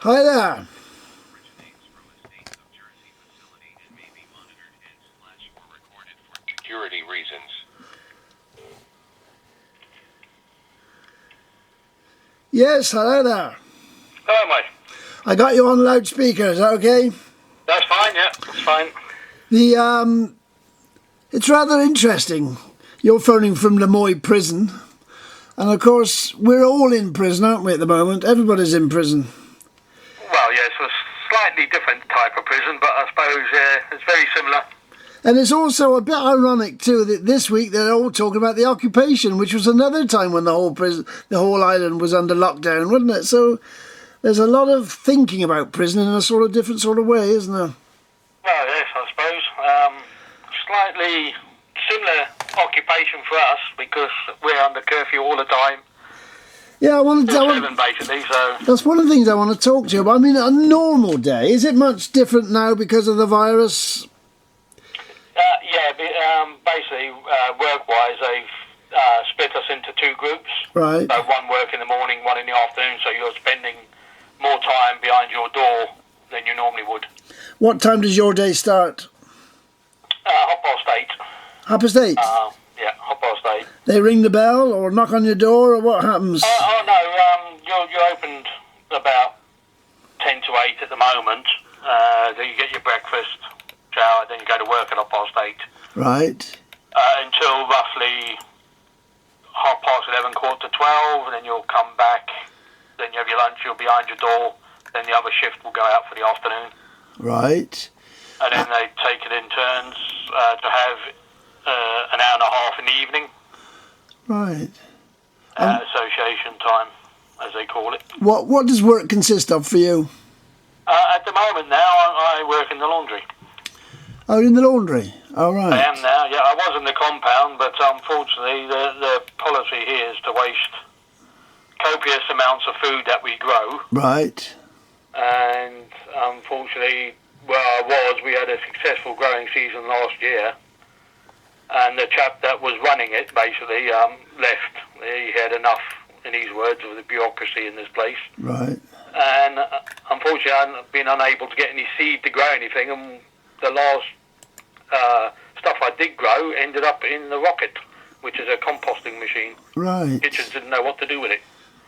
Hi there. Security reasons. Yes, hello there. Hello, mate. I got you on loudspeaker, is that okay? That's fine, yeah, that's fine. It's rather interesting. You're phoning from the Moye prison. And of course, we're all in prison, aren't we, at the moment? Everybody's in prison. Well, yeah, it's a slightly different type of prison, but I suppose it's very similar. And it's also a bit ironic too that this week they're all talking about the occupation, which was another time when the whole island was under lockdown, wasn't it? So there's a lot of thinking about prison in a sort of different sort of way, isn't there? Well, yes, I suppose. Slightly similar occupation for us because we're under curfew all the time. Yeah, basically, so... That's one of the things I want to talk to you about. I mean, a normal day, is it much different now because of the virus? Basically, work-wise, they've split us into two groups. Right. So one work in the morning, one in the afternoon, so you're spending more time behind your door than you normally would. What time does your day start? 8:30. 8:30? Yeah, 8:30. They ring the bell or knock on your door or what happens? No, you're opened about 10 to 8 at the moment. Then you get your breakfast, shower, then you go to work at 8:30. Right. Until roughly 11:30, 12:15, and then you'll come back, then you have your lunch, you're behind your door, then the other shift will go out for the afternoon. Right. And then they take it in turns to have an hour and a half in the evening. Right. Association time, as they call it. What does work consist of for you? At the moment now, I work in the laundry. Oh, in the laundry? Oh, right. I am now, yeah. I was in the compound, but unfortunately the policy here is to waste copious amounts of food that we grow. Right. And unfortunately, we had a successful growing season last year, and the chap that was running it basically left. He had enough, in his words, of the bureaucracy in this place. Right. And unfortunately, I've been unable to get any seed to grow anything, and the last stuff I did grow ended up in the rocket, which is a composting machine. Right. Kitchens didn't know what to do with it.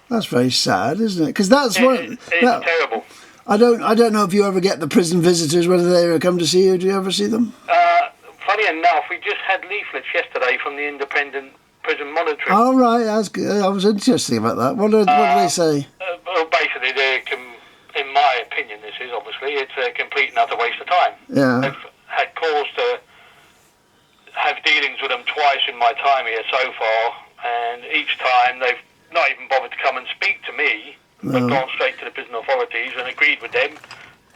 That's very sad, isn't it? Because that's It's terrible. I don't know if you ever get the prison visitors, whether they ever come to see you. Do you ever see them? Funny enough, we just had leaflets yesterday from the independent prison monitoring. Oh, right. That's good. I was interested about that. What do they say? Well, basically, in my opinion, this is obviously, it's a complete and utter waste of time. Yeah. I've had cause to have dealings with them twice in my time here so far, and each time they've not even bothered to come and speak to me, but gone straight to the prison authorities and agreed with them.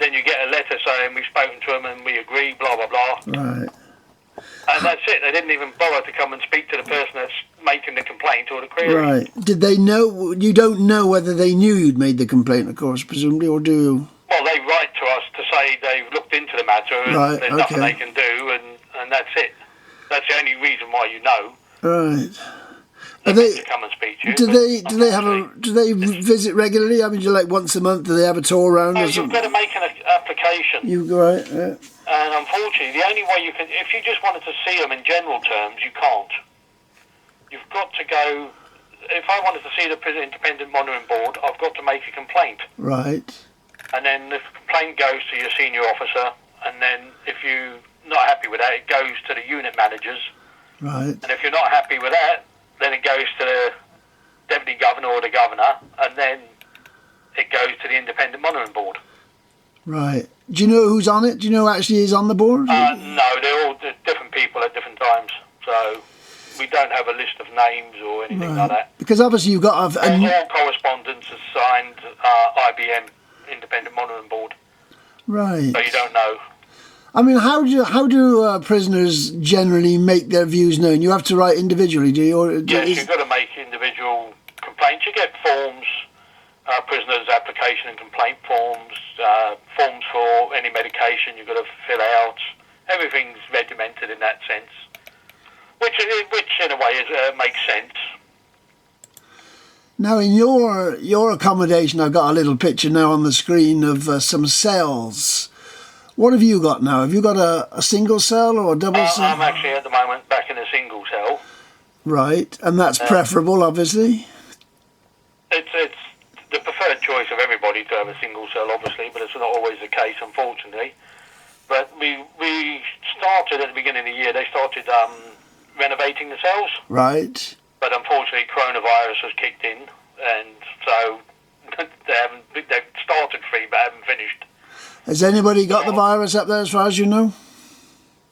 Then you get a letter saying we've spoken to them and we agree, blah, blah, blah. Right. And that's it. They didn't even bother to come and speak to the person that's making the complaint or the query. Right. Did they know? You don't know whether they knew you'd made the complaint, of course, presumably, or do you? Well, they write to us to say they've looked into the matter and there's nothing they can do, and that's it. That's the only reason why you know. Right. They come and speak to you. Do they visit regularly? I mean, like once a month? Do they have a tour around? No, you've got to make an application. Right. Yeah. And unfortunately, the only way you can, if you just wanted to see them in general terms, you can't. You've got to go. If I wanted to see the Prison Independent Monitoring Board, I've got to make a complaint. Right. And then the complaint goes to your senior officer, and then if you're not happy with that, it goes to the unit managers. Right. And if you're not happy with that, then it goes to the deputy governor or the governor, and then it goes to the Independent Monitoring Board. Right. Do you know who's on it? Do you know who actually is on the board? No, they're all different people at different times. So we don't have a list of names or anything like that. Because obviously you've got all correspondence is signed IBM, Independent Monitoring Board. Right. So you don't know. I mean, how do prisoners generally make their views known? You have to write individually, do you? Yes, you've got to make individual complaints. You get forms, prisoners' application and complaint forms, forms for any medication you've got to fill out. Everything's regimented in that sense, which in a way makes sense. Now, in your accommodation, I've got a little picture now on the screen of some cells. What have you got now? Have you got a single cell or a double cell? I'm actually at the moment back in a single cell. Right, and that's preferable, obviously. It's the preferred choice of everybody to have a single cell, obviously, but it's not always the case, unfortunately. But we started at the beginning of the year. They started renovating the cells. Right. But unfortunately, coronavirus has kicked in, and so they've started free but haven't finished. Has anybody got the virus up there, as far as you know?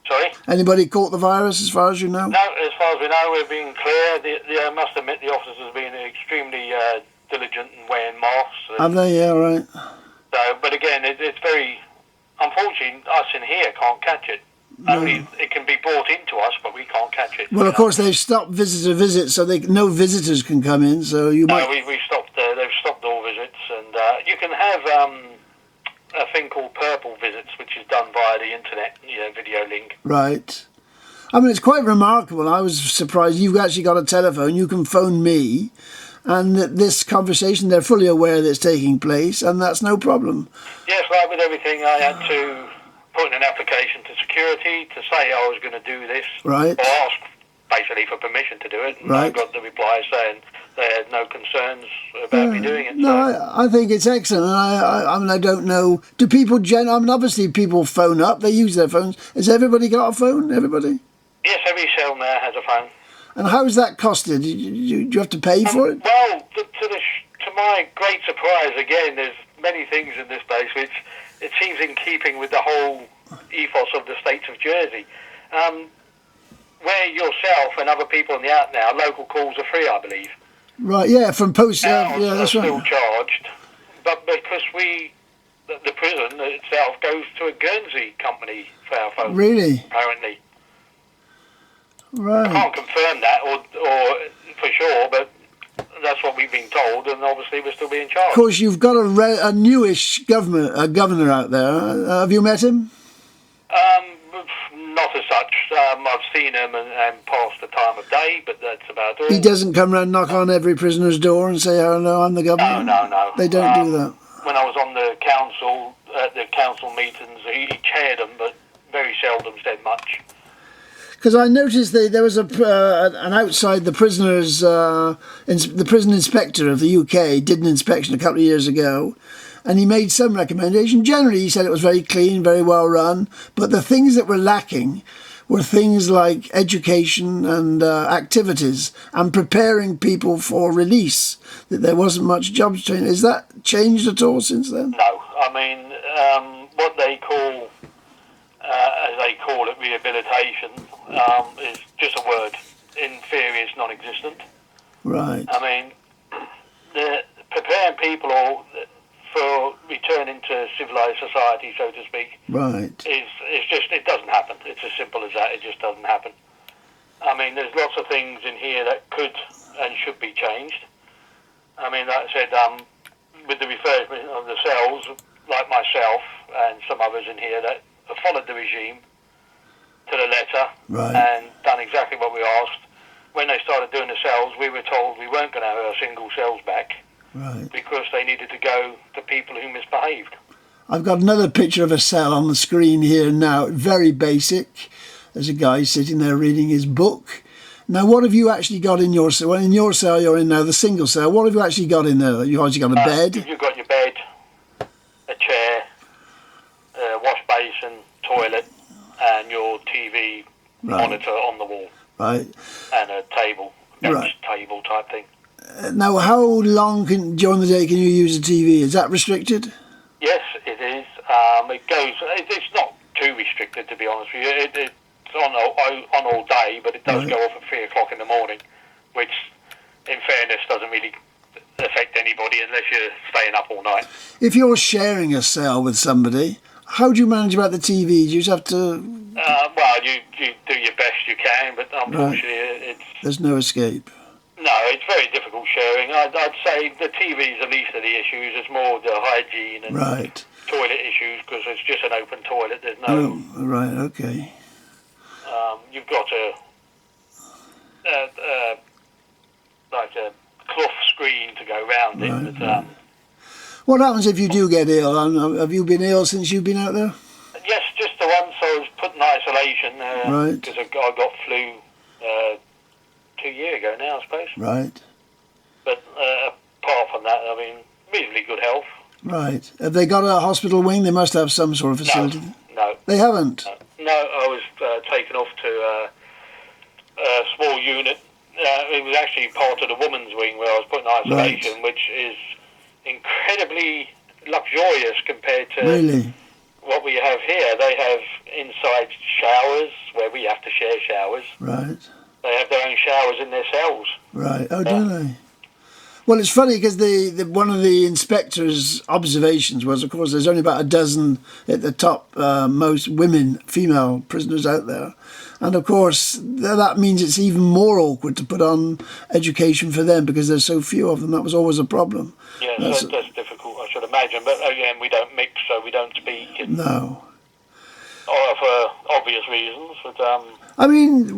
Sorry? Anybody caught the virus, as far as you know? No, as far as we know, we're being clear. I must admit, the officers have been extremely diligent in wearing masks. Have they? Yeah, right. So, but again, it's very... Unfortunately, us in here can't catch it. No. Only it can be brought into us, but we can't catch it. Well, of course, they've stopped visitor visits, so no visitors can come in, so you might... No, we stopped, they've stopped all visits, and you can have a thing called purple visits, which is done via the internet, video link. Right. I mean, it's quite remarkable. I was surprised. You've actually got a telephone. You can phone me, and this conversation, they're fully aware that it's taking place, and that's no problem. Yes, like with everything, I had to put in an application to security to say I was going to do this. Right. Or ask, basically, for permission to do it. And I got the reply saying they had no concerns about me doing it. No, so. I think it's excellent. I mean, I don't know. Do people I mean, obviously people phone up. They use their phones. Has everybody got a phone? Everybody? Yes, every cell now has a phone. And how is that costed? Do you have to pay for it? Well, to my great surprise, again, there's many things in this place which it seems in keeping with the whole ethos of the states of Jersey. Where yourself and other people in the out now, local calls are free, I believe. Right, yeah, from post... yeah, that's right. Still charged, but because the prison itself goes to a Guernsey company for our phone. Really? Apparently. Right. I can't confirm that or for sure, but that's what we've been told, and obviously we're still being charged. Of course, you've got a newish governor out there. Have you met him? Not as such. I've seen him and passed the time of day, but that's about all. He doesn't come round, knock on every prisoner's door and say, "Hello, I'm the governor." No. They don't do that. When I was on the council meetings, he chaired them, but very seldom said much. Because I noticed there was an outside the prisoners, the prison inspector of the UK did an inspection a couple of years ago, and he made some recommendation. Generally, he said it was very clean, very well run, but the things that were lacking were things like education and activities and preparing people for release, that there wasn't much jobs training. Has that changed at all since then? No. I mean, what they call, as they call it, rehabilitation, is just a word. In theory, it's non-existent. Right. I mean, preparing people for returning to civilised society, so to speak, right, it doesn't happen. It's as simple as that. It just doesn't happen. I mean, there's lots of things in here that could and should be changed. I mean, like I said, with the refurbishment of the cells, like myself and some others in here that have followed the regime to the letter, right, and done exactly what we asked. When they started doing the cells, we were told we weren't going to have our single cells back, right, because they needed to go to people who misbehaved. I've got another picture of a cell on the screen here now, very basic. There's a guy sitting there reading his book. Now, what have you actually got in your cell? Well, in your cell you're in now, the single cell. What have you actually got in there? You've actually got a bed? You've got your bed, a chair, a wash basin, toilet, and your TV monitor on the wall. Right. And a table, table type thing. Now, how long during the day can you use a TV? Is that restricted? Yes, it is. It's not too restricted, to be honest with you. It's on all day, but it does go off at 3 o'clock in the morning, which, in fairness, doesn't really affect anybody unless you're staying up all night. If you're sharing a cell with somebody, how do you manage about the TV? Do you just have to... well, you do your best you can, but unfortunately there's no escape. No, it's very difficult sharing. I'd say the TV is the least of the issues. It's more the hygiene and toilet issues, because it's just an open toilet. There's no... Oh, right, okay. You've got a cloth screen to go round it. Right, But, right. What happens if you do get ill? Have you been ill since you've been out there? yes, just the once I was put in isolation Right. because I got flu 2 years ago now, I suppose. Right. But apart from that, I mean, reasonably good health. Right. Have they got a hospital wing? They must have some sort of facility. No. They haven't? No, I was taken off to a small unit. It was actually part of the woman's wing where I was put in isolation, Right. which is incredibly luxurious compared to Really? what we have here. They have inside showers where we have to share showers. Right. They have their own showers in their cells. Right. Oh, do they? Well, it's funny because one of the inspector's observations was, of course, there's only about a dozen at the top most female prisoners out there. And, of course, that means it's even more awkward to put on education for them because there's so few of them. That was always a problem. Yeah, that's difficult, I should imagine. But, again, we don't mix, so we don't speak. No. Or for obvious reasons. But, I mean,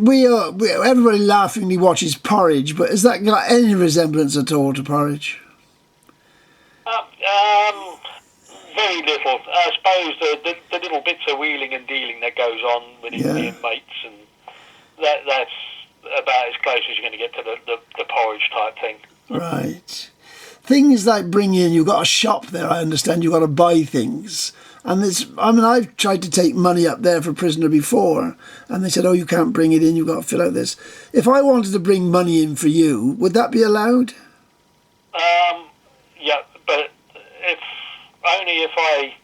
everybody laughingly watches Porridge, but has that got any resemblance at all to Porridge? very little. I suppose the little bits of wheeling and dealing that goes on within the inmates, and that's about as close as you're going to get to the Porridge type thing. Right. Things like you've got a shop there, I understand, you've got to buy things. And I've tried to take money up there for a prisoner before, and they said, oh, you can't bring it in, you've got to fill out this. If I wanted to bring money in for you, would that be allowed? Yeah, but only if I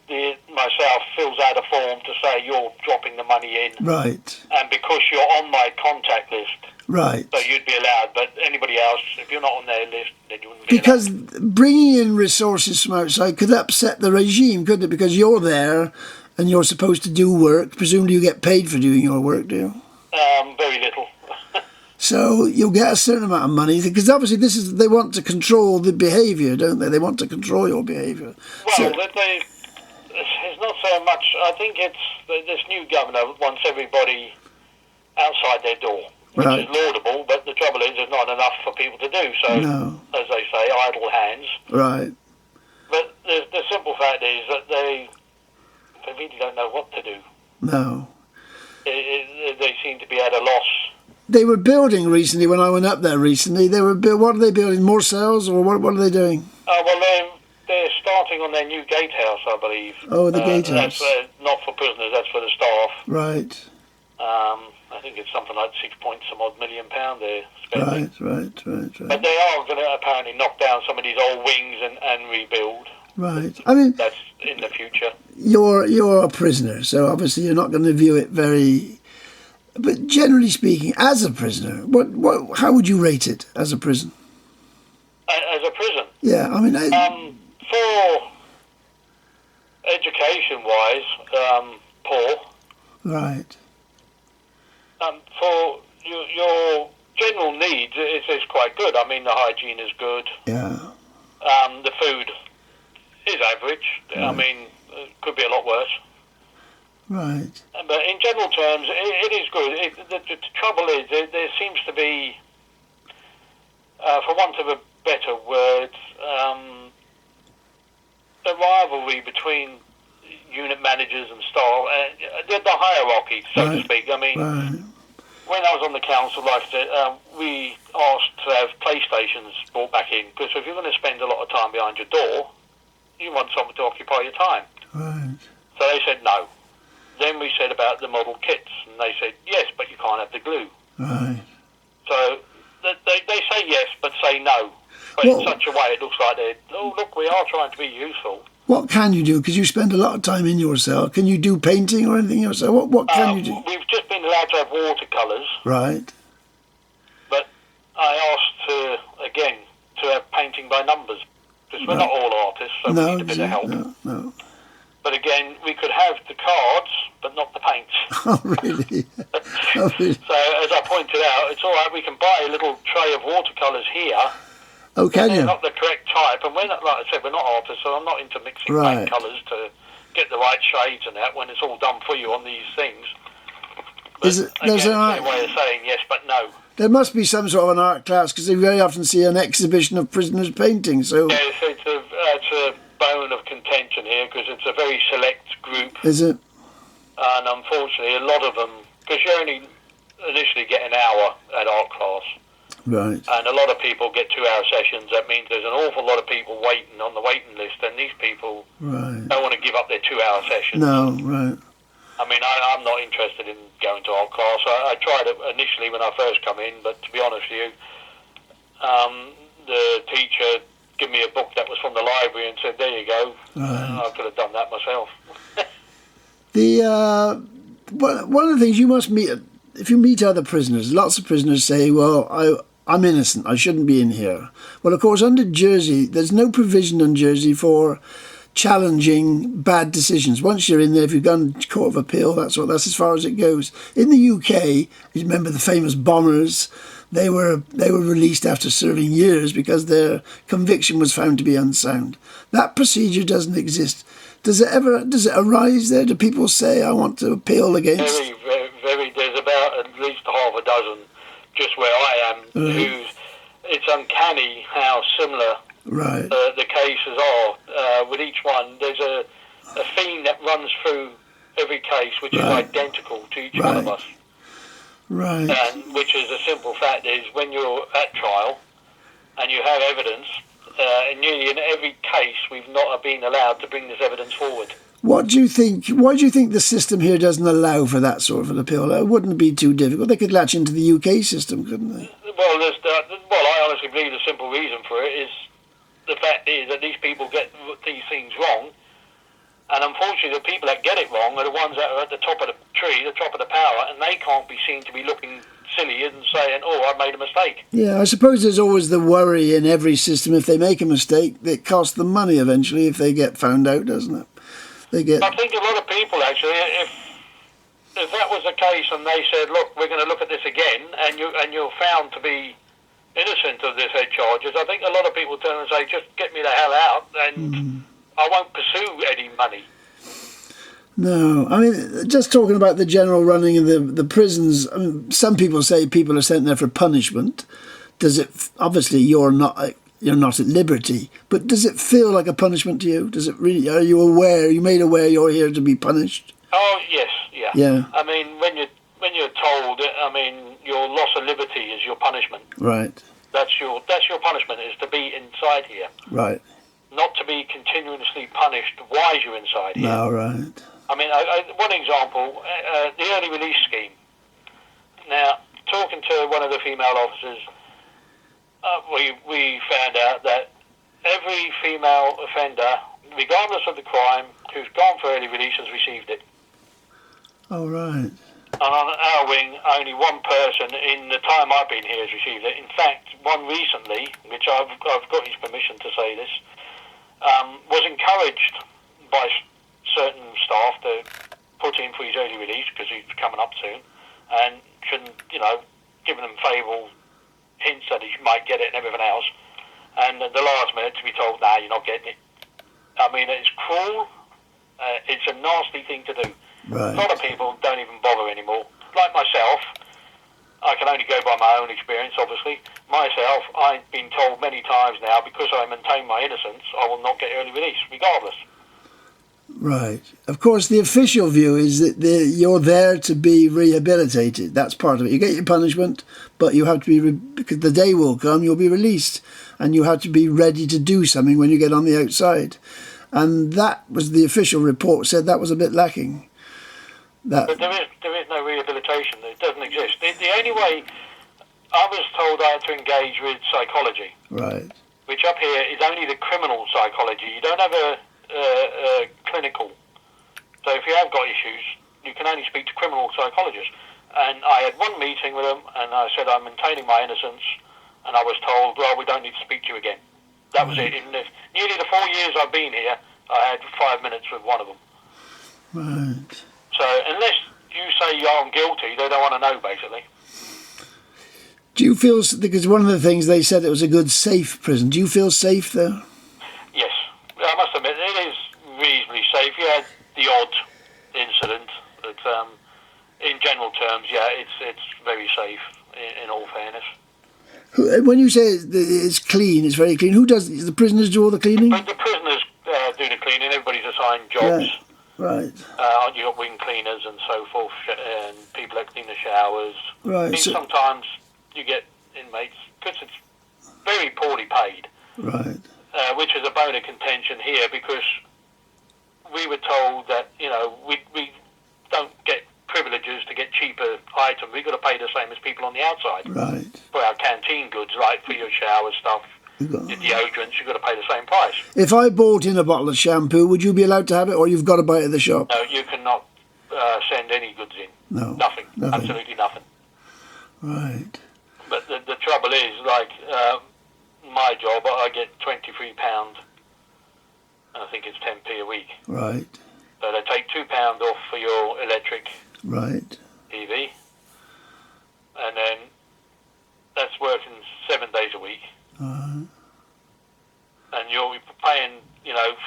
myself fills out a form to say you're dropping the money in. Right. And because you're on my contact list. Right. So you'd be allowed, but anybody else, if you're not on their list, then you wouldn't be because allowed. Because bringing in resources from outside could upset the regime, couldn't it? Because you're there and you're supposed to do work. Presumably you get paid for doing your work, do you? Very little. So you'll get a certain amount of money, because obviously they want to control the behaviour, don't they? They want to control your behaviour. Well, it's not so much. I think it's this new governor wants everybody outside their door. Which is laudable, but the trouble is there's not enough for people to do. So, as they say, idle hands. Right. But the simple fact is that they really don't know what to do. No. They seem to be at a loss. They were building recently, when I went up there recently, what are they building, more cells, or what are they doing? Well, they're starting on their new gatehouse, I believe. Oh, the gatehouse. That's not for prisoners, that's for the staff. Right. I think it's something like £6 million they're spending. Right. But they are going to apparently knock down some of these old wings and rebuild. Right. I mean, that's in the future. You're a prisoner, so obviously you're not going to view it very. But generally speaking, as a prisoner, how would you rate it as a prison? As a prison? Yeah, I mean. For education-wise, poor. Right. For your general needs, it's quite good. I mean, the hygiene is good. Yeah. The food is average. Right. I mean, it could be a lot worse. Right. But in general terms, it is good. The trouble is, there seems to be, for want of a better word, a rivalry between unit managers and staff, the hierarchy, so to speak. I mean, when I was on the council, like I said, we asked to have PlayStations brought back in, because if you're going to spend a lot of time behind your door, you want someone to occupy your time. Right. So they said no. Then we said about the model kits, and they said yes, but you can't have the glue. Right. So they say yes, but say no. But in such a way, it looks like look, we are trying to be useful. What can you do? Because you spend a lot of time in your cell. Can you do painting or anything else? What can you do? We've just been allowed to have watercolours. Right. But I asked to have painting by numbers, because we're not all artists, so we need a bit of help. No. But again, we could have the cards, but not the paints. Oh, really? So, as I pointed out, it's all right. We can buy a little tray of watercolours here. Oh, can you? They're not the correct type, and we're not, like I said, we're not artists, so I'm not into mixing paint colours to get the right shades and that when it's all done for you on these things. But There's again, it's a way of saying yes, but no. There must be some sort of an art class, because they very often see an exhibition of prisoners painting. So Yes, it's a bone of contention here because it's a very select group. is it? And unfortunately, a lot of them, because you only initially get an hour at art class, Right. and a lot of people get 2-hour sessions. That means there's an awful lot of people waiting on the waiting list, and these people Right. don't want to give up their 2-hour sessions. No. Right. I mean, I'm not interested in going to art class. I tried it initially when I first come in, but to be honest with you, the teacher gave me a book that was from the library and said, there you go. Right. I could have done that myself. The one of the things you must meet, if you meet other prisoners, lots of prisoners say, well, I'm innocent, I shouldn't be in here. Well, of course, under Jersey, there's no provision in Jersey for challenging bad decisions. Once you're in there, if you've gone to Court of Appeal, that's as far as it goes. In the UK, you remember the famous bombers, they were released after serving years because their conviction was found to be unsound. That procedure doesn't exist. Does it arise there? Do people say, I want to appeal against? Very. There's about at least half a dozen just where I am. Right. It's uncanny how similar Right. the cases are. With each one, there's a theme that runs through every case, which is identical to each one of us. Right. And which is a simple fact is when you're at trial and you have evidence, nearly in every case we've not been allowed to bring this evidence forward. What do you think? Why do you think the system here doesn't allow for that sort of an appeal? It wouldn't be too difficult. They could latch into the UK system, couldn't they? Well, I honestly believe the simple reason for it is the fact is that these people get these things wrong, and unfortunately the people that get it wrong are the ones that are at the top of the tree, the top of the power, and they can't be seen to be looking silly and saying, oh, I made a mistake. Yeah, I suppose there's always the worry in every system, if they make a mistake, it costs them money eventually if they get found out, doesn't it? I think a lot of people actually, if that was the case and they said, look, we're going to look at this again, and you're found to be innocent of this head charges, I think a lot of people turn and say, just get me the hell out, and I won't pursue any money. No, I mean, just talking about the general running of the prisons, I mean, some people say people are sent there for punishment. Does it, obviously you're not at liberty, but does it feel like a punishment to you? Does it really, are you made aware you're here to be punished? Oh, yes, yeah. Yeah. I mean, when you're told, I mean, your loss of liberty is your punishment. Right. That's your punishment, is to be inside here. Right. Not to be continuously punished while you're inside here. No, right. I mean, one example, the early release scheme. Now, talking to one of the female officers, we found out that every female offender, regardless of the crime, who's gone for early release has received it. Oh, right. And on our wing, only one person in the time I've been here has received it. In fact, one recently, which I've got his permission to say this, was encouraged by certain staff to put in for his early release because he's coming up soon, and shouldn't, giving them favourable hints that he might get it and everything else, and at the last minute to be told, nah, you're not getting it. I mean, it's cruel. It's a nasty thing to do. Right. A lot of people don't even bother anymore. Like myself, I can only go by my own experience, obviously. Myself, I've been told many times now, because I maintain my innocence, I will not get early release, regardless. Right. Of course, the official view is that you're there to be rehabilitated. That's part of it. You get your punishment, but you have to be, because the day will come, you'll be released, and you have to be ready to do something when you get on the outside. And that was the official report said that was a bit lacking. But there is no rehabilitation. It doesn't exist. The only way, I was told I had to engage with psychology. Right. Which up here is only the criminal psychology. You don't have a clinical. So if you have got issues, you can only speak to criminal psychologists. And I had one meeting with them, and I said I'm maintaining my innocence, and I was told, well, we don't need to speak to you again. That was it. In nearly the 4 years I've been here, I had 5 minutes with one of them. Right. So unless you say I'm guilty, they don't want to know, basically. Do you feel, because one of the things they said it was a good, safe prison, do you feel safe there? Yes. I must admit, it is reasonably safe. You had the odd incident, but in general terms, yeah, it's very safe, in all fairness. when you say it's clean, it's very clean. Who does the prisoners do all the cleaning? But the prisoners do the cleaning. Everybody's assigned jobs. Right. You got wing cleaners and so forth, and people that clean the showers. Right. Sometimes you get inmates, because it's very poorly paid. Right. Which is a bone of contention here, because we were told that, we don't get privileges to get cheaper items. We've got to pay the same as people on the outside. Right. For our canteen goods, like for your shower stuff, your deodorants, you've got to pay the same price. If I bought in a bottle of shampoo, would you be allowed to have it, or you've got to buy it at the shop? No, you cannot send any goods in. No. Nothing. Absolutely nothing. Right. But the trouble is, like, my job, I get £23, and I think it's 10p a week. Right. So they take £2 off for your electric Right. TV, and then that's working 7 days a week. And you're paying,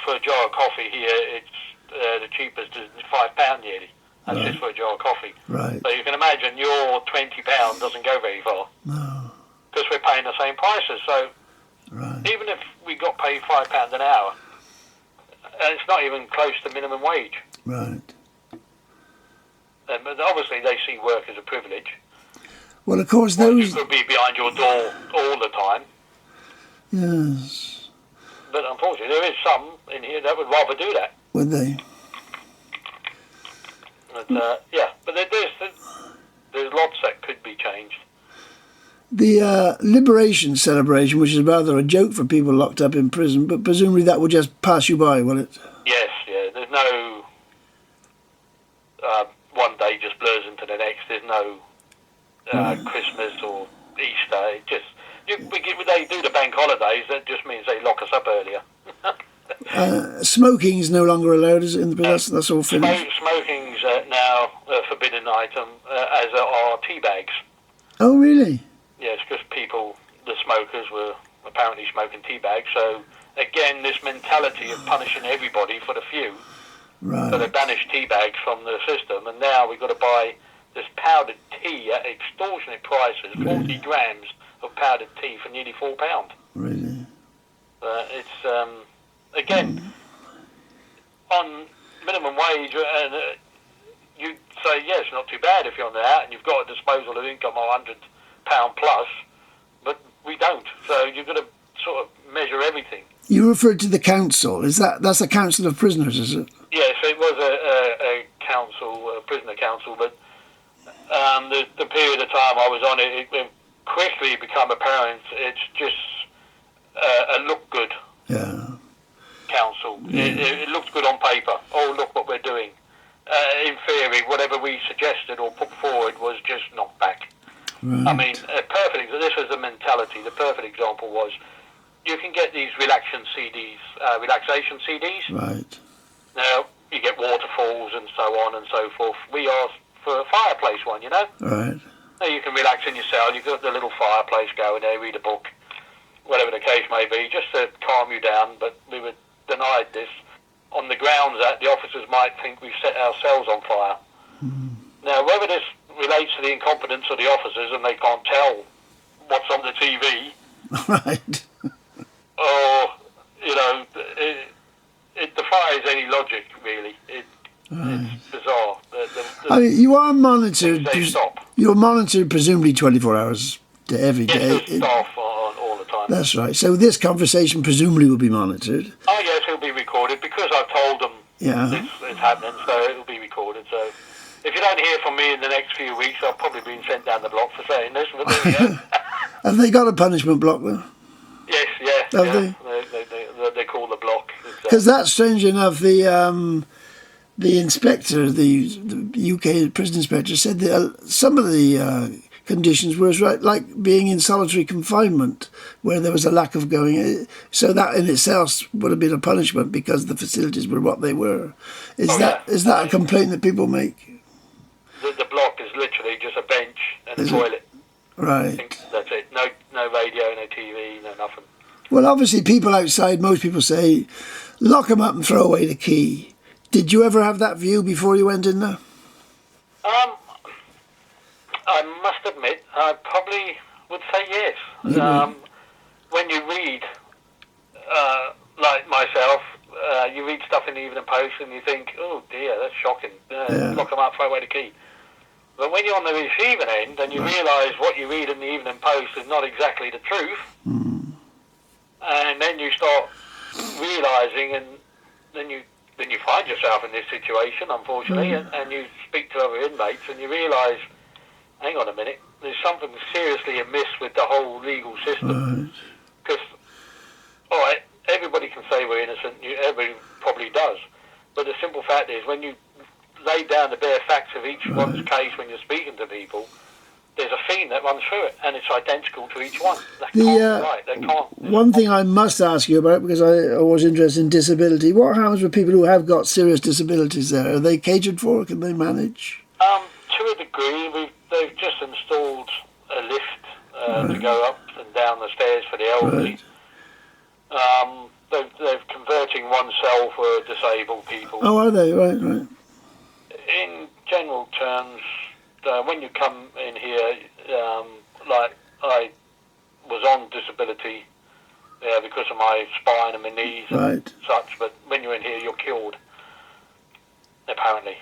for a jar of coffee here, it's the cheapest is £5 nearly. That's just for a jar of coffee. Right. So you can imagine your £20 doesn't go very far. No. Because we're paying the same prices. So even if we got paid £5 an hour, it's not even close to minimum wage. Right. But obviously they see work as a privilege. Well, of course, You those... could be behind your door all the time. Yes. But unfortunately, there is some in here that would rather do that. Would they? But, but there's lots that could be changed. The liberation celebration, which is rather a joke for people locked up in prison, but presumably that will just pass you by, will it? Yes, yeah. There's no... one day just blurs into the next. There's no Christmas or Easter. It just... they do the bank holidays, that just means they lock us up earlier. Smoking is no longer allowed, is it? In the that's all finished. Smoking's now a forbidden item, as are tea bags. Oh, really? Yes, because the smokers were apparently smoking tea bags. So again, this mentality of punishing everybody for the few. Right. So they banished tea bags from the system, and now we've got to buy this powdered tea at extortionate prices, 40 grams of powdered tea for nearly £4. Really? It's again on minimum wage, and you say yes, not too bad if you're on that, and you've got a disposal of income of £100 plus, but we don't. So you've got to sort of measure everything. You referred to the council. That's a council of prisoners, is it? Yes, it was a council, a prisoner council, but the period of time I was on it, it quickly become apparent it's just a look good council. It looked good on paper. Oh, look what we're doing. In theory, whatever we suggested or put forward was just knocked back. Right. I mean, this was the mentality. The perfect example was you can get these relaxation CDs. Right. Now, you get waterfalls and so on and so forth. We asked for a fireplace one, Right. Now you can relax in your cell. You've got the little fireplace going there, read a book, whatever the case may be, just to calm you down. But we were denied this on the grounds that the officers might think we've set ourselves on fire. Now, whether this relates to the incompetence of the officers and they can't tell what's on the TV, right, or, it defies any logic, really. It's bizarre. I mean, you are monitored. Stop. You're monitored presumably 24 hours to every day. Yes, there's staff on all the time. That's right. So this conversation presumably will be monitored. Oh, yes, it'll be recorded because I've told them this is happening, so it'll be recorded. So if you don't hear from me in the next few weeks, I've probably been sent down the block for saying this. But there you go. Have they got a punishment block, though? Yes, yeah. Have they? They call the block. Because that's strange enough. The inspector, the UK prison inspector, said that some of the conditions were like being in solitary confinement, where there was a lack of going. So that in itself would have been a punishment because the facilities were what they were. Is that a complaint that people make? The block is literally just a bench and a toilet. Right. I think that's it. No radio, no TV, no nothing. Well, obviously, people outside, most people say, lock them up and throw away the key. Did you ever have that view before you went in there? I must admit, I probably would say yes. You would. When you read, like myself, you read stuff in the Evening Post and you think, oh dear, that's shocking. Yeah. Lock them up, throw away the key. But when you're on the receiving end and you realise what you read in the Evening Post is not exactly the truth, and then you start realising, and then you find yourself in this situation, unfortunately, and you speak to other inmates and you realise, hang on a minute, there's something seriously amiss with the whole legal system. Because, all right, everybody can say we're innocent, everybody probably does, but the simple fact is, when you lay down the bare facts of each one's case when you're speaking to people, there's a theme that runs through it, and it's identical to each one. That can't be right. They can't. One thing I must ask you about, because I was interested in disability, what happens with people who have got serious disabilities there? Are they catered for? Can they manage? To a degree, they've just installed a lift to go up and down the stairs for the elderly. They're converting one cell for disabled people. Oh, are they? Right. In general terms, when you come in here, like I was on disability because of my spine and my knees and such, but when you're in here, you're cured, apparently.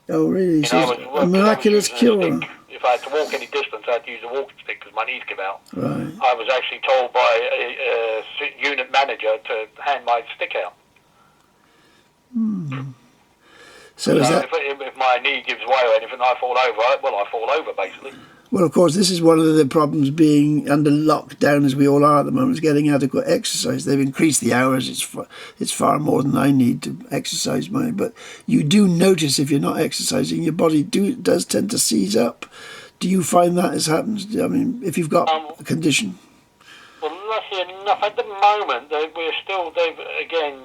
Oh, really? You So know, a miraculous cure. If I had to walk any distance, I had to use a walking stick because my knees give out. Right. I was actually told by a unit manager to hand my stick out. So is that... if my knee gives way or anything, I fall over. I fall over, basically. Well, of course, this is one of the problems being under lockdown, as we all are at the moment, is getting adequate exercise. They've increased the hours. It's far more than I need to exercise mine. But you do notice if you're not exercising, your body does tend to seize up. Do you find that has happened? I mean, if you've got a condition? Well, lucky enough, at the moment, they've again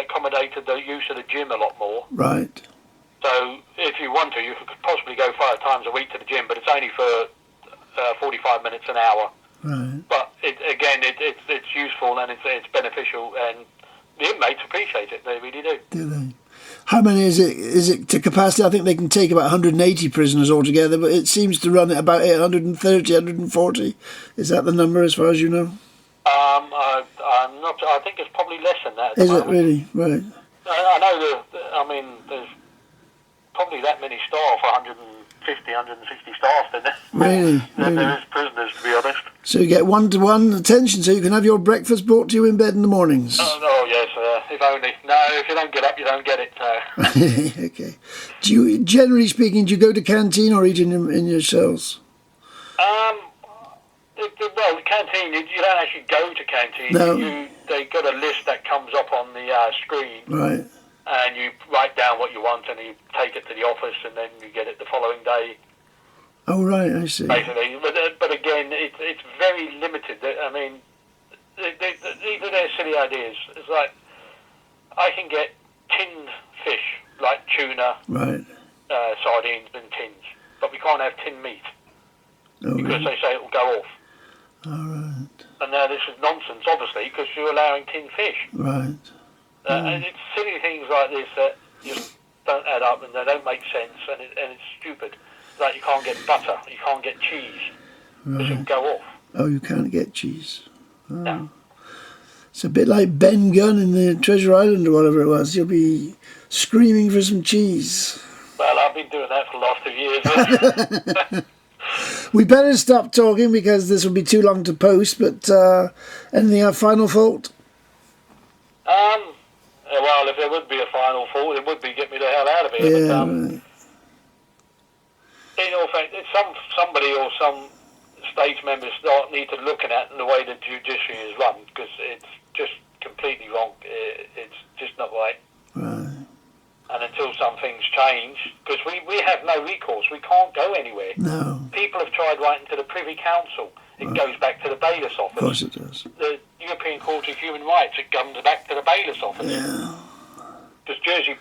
accommodated the use of the gym a lot more. Right. So if you want to, you could possibly go 5 times a week to the gym, but it's only for 45 minutes an hour. Right. But it's useful and it's beneficial, and the inmates appreciate it. They really do. Do they? How many is it? Is it to capacity? I think they can take about 180 prisoners altogether, but it seems to run at about 130, 140. Is that the number as far as you know? I'm not. I think it's probably less than that. Is it really? Right. I know there's probably that many staff, 150, 160 staff, Really? There is prisoners, to be honest. So you get one-to-one attention, so you can have your breakfast brought to you in bed in the mornings. Oh yes, if only. No, if you don't get up, you don't get it. Okay. Do you, generally speaking, do you go to canteen or eat in your cells? Well, the canteen, you don't actually go to canteen. No. They got a list that comes up on the screen. Right. And you write down what you want, and you take it to the office, and then you get it the following day. Oh, right, I see. Basically, but again, it's very limited. I mean, these are their silly ideas. It's like, I can get tinned fish, like tuna, right, sardines in tins, but we can't have tinned meat because they say it will go off. All right. And now this is nonsense, obviously, because you're allowing tinned fish. Right. And it's silly things like this that just don't add up and they don't make sense, and it's stupid. Like you can't get butter, you can't get cheese, because it'll go off. Oh, you can't get cheese. Oh. No. It's a bit like Ben Gunn in the Treasure Island or whatever it was. You'll be screaming for some cheese. Well, I've been doing that for the last 2 years. We better stop talking because this will be too long to post, but anything else, final thought? Well, if there would be a final thought, it would be get me the hell out of here. Yeah, but, right. in all fact, somebody or some state members need to looking at the way the judiciary is run, because it's just completely wrong. It's just not right. Right. And until some things change, because we have no recourse, we can't go anywhere. No. People have tried writing to the Privy Council. It goes back to the bailiff's office. Of course it does. The European Court of Human Rights, it comes back to the bailiff's office. Yeah. Because Jersey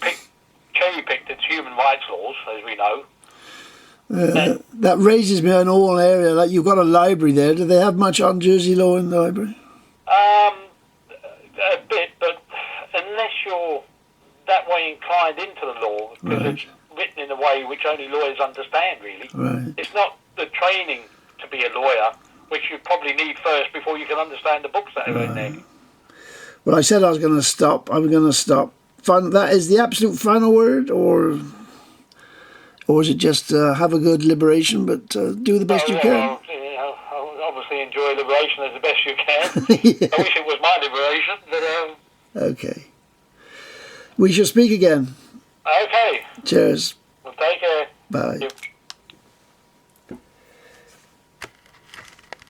cherry-picked its human rights laws, as we know. That raises me an all area. Like you've got a library there. Do they have much on Jersey law in the library? A bit, but unless you're that way inclined into the law, because it's written in a way which only lawyers understand, really. Right. It's not the training to be a lawyer, which you probably need first before you can understand the books that are in there. Well, I said I was going to stop. I'm going to stop. That is the absolute final word, or is it just have a good liberation, but do the best you can? Well, you know, obviously enjoy liberation as the best you can. Yeah. I wish it was my liberation, but Okay. We shall speak again. okay. Cheers. Well, take care. Bye. Thank you.